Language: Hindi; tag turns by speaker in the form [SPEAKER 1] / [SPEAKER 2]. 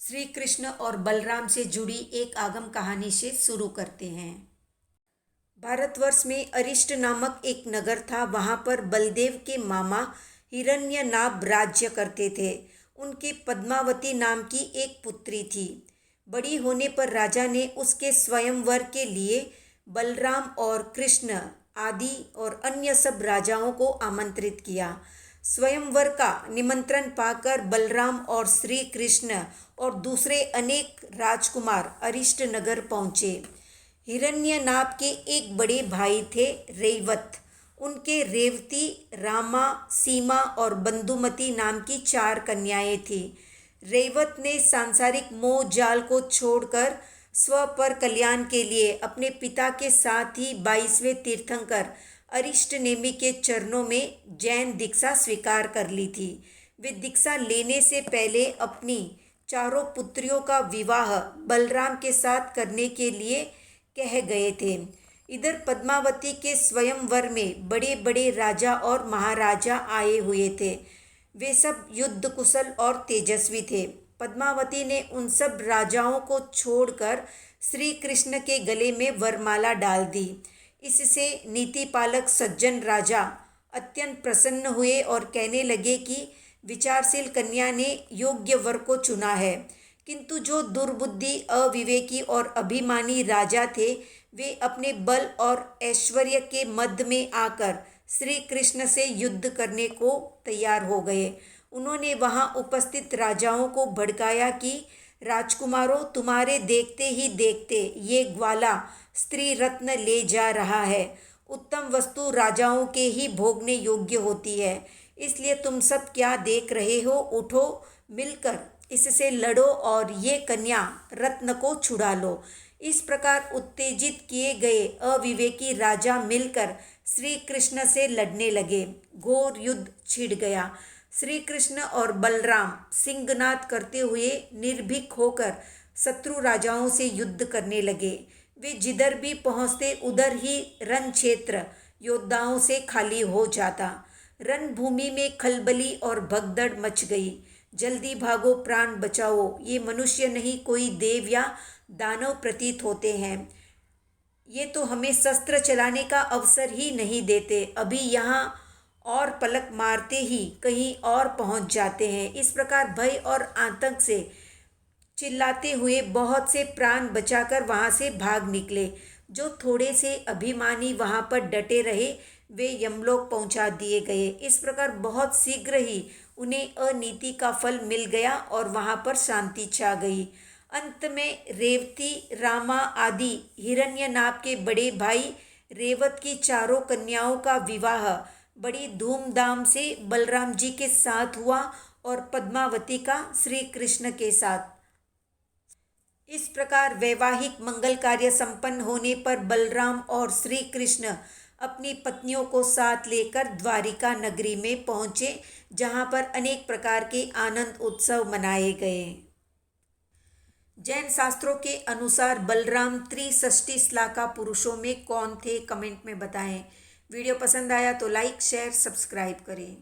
[SPEAKER 1] श्री कृष्ण और बलराम से जुड़ी एक आगम कहानी से शुरू करते हैं। भारतवर्ष में अरिष्ट नामक एक नगर था। वहाँ पर बलदेव के मामा हिरण्यनाभ राज्य करते थे। उनके पद्मावती नाम की एक पुत्री थी। बड़ी होने पर राजा ने उसके स्वयंवर के लिए बलराम और कृष्ण आदि और अन्य सब राजाओं को आमंत्रित किया। स्वयंवर का निमंत्रण पाकर बलराम और श्री कृष्ण और दूसरे अनेक राजकुमार अरिष्ट नगर पहुँचे। हिरण्यनाभ के एक बड़े भाई थे रेवत। उनके रेवती, रामा, सीमा और बंधुमती नाम की 4 कन्याएं थीं। रेवत ने सांसारिक मोह जाल को छोड़कर स्व पर कल्याण के लिए अपने पिता के साथ ही 22वें तीर्थंकर अरिष्ट नेमि के चरणों में जैन दीक्षा स्वीकार कर ली थी। वे दीक्षा लेने से पहले अपनी 4 पुत्रियों का विवाह बलराम के साथ करने के लिए कह गए थे। इधर पद्मावती के स्वयंवर में बड़े बड़े राजा और महाराजा आए हुए थे। वे सब युद्ध कुशल और तेजस्वी थे। पद्मावती ने उन सब राजाओं को छोड़कर श्री कृष्ण के गले में वरमाला डाल दी। इससे नीति पालक सज्जन राजा अत्यंत प्रसन्न हुए और कहने लगे कि विचारशील कन्या ने योग्य वर को चुना है। किंतु जो दुर्बुद्धि, अविवेकी और अभिमानी राजा थे, वे अपने बल और ऐश्वर्य के मद में आकर श्री कृष्ण से युद्ध करने को तैयार हो गए। उन्होंने वहां उपस्थित राजाओं को भड़काया कि राजकुमारों, तुम्हारे देखते ही देखते ये ग्वाला स्त्री रत्न ले जा रहा है। उत्तम वस्तु राजाओं के ही भोगने योग्य होती है, इसलिए तुम सब क्या देख रहे हो? उठो, मिलकर इससे लड़ो और ये कन्या रत्न को छुड़ा लो। इस प्रकार उत्तेजित किए गए अविवेकी राजा मिलकर श्री कृष्ण से लड़ने लगे। घोर युद्ध छिड़ गया। श्री कृष्ण और बलराम सिंहनाद करते हुए निर्भीक होकर शत्रु राजाओं से युद्ध करने लगे। वे जिधर भी पहुँचते उधर ही रण क्षेत्र योद्धाओं से खाली हो जाता। रणभूमि में खलबली और भगदड़ मच गई। जल्दी भागो, प्राण बचाओ, ये मनुष्य नहीं कोई देव या दानव प्रतीत होते हैं। ये तो हमें शस्त्र चलाने का अवसर ही नहीं देते। अभी यहाँ और पलक मारते ही कहीं और पहुँच जाते हैं। इस प्रकार भय और आतंक से चिल्लाते हुए बहुत से प्राण बचाकर वहाँ से भाग निकले। जो थोड़े से अभिमानी वहाँ पर डटे रहे, वे यमलोक पहुँचा दिए गए। इस प्रकार बहुत शीघ्र ही उन्हें अनीति का फल मिल गया और वहाँ पर शांति छा गई। अंत में रेवती, रामा आदि हिरण्यनाभ के बड़े भाई रेवत की 4 कन्याओं का विवाह बड़ी धूमधाम से बलराम जी के साथ हुआ और पद्मावती का श्री कृष्ण के साथ। इस प्रकार वैवाहिक मंगल कार्य संपन्न होने पर बलराम और श्री कृष्ण अपनी पत्नियों को साथ लेकर द्वारिका नगरी में पहुँचे, जहाँ पर अनेक प्रकार के आनंद उत्सव मनाए गए। जैन शास्त्रों के अनुसार बलराम त्रिषष्टि श्लाका पुरुषों में कौन थे? कमेंट में बताएं। वीडियो पसंद आया तो लाइक, शेयर, सब्सक्राइब करें।